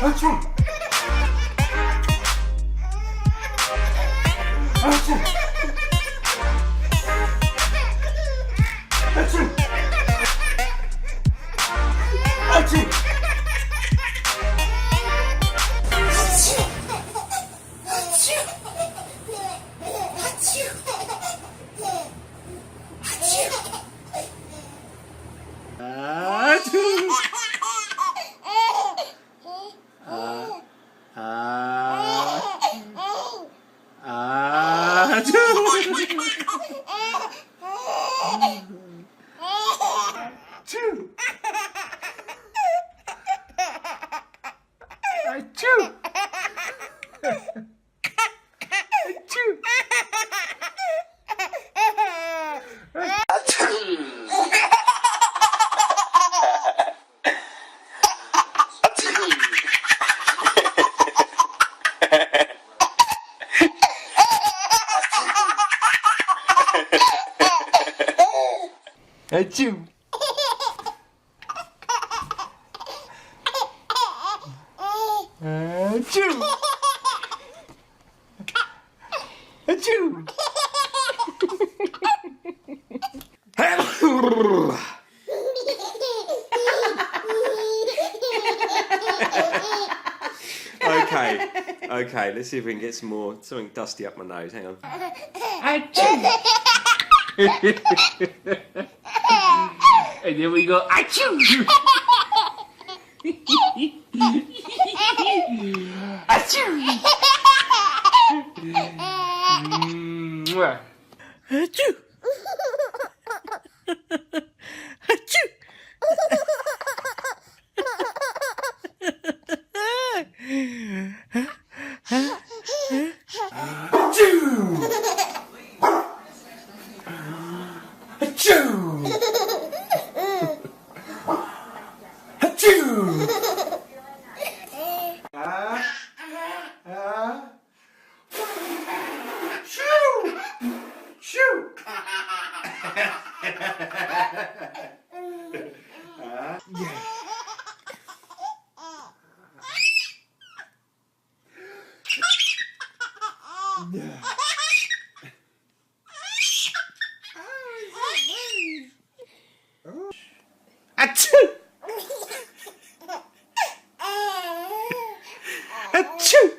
Achoo! Achoo! Achoo! Achoo! Achoo! Achoo! Achoo! Okay, let's see if we can get something dusty up my nose. Hang on. Achoo! And then we go, achoo! Achoo! Achoo! Achoo! Achoo! Achoo!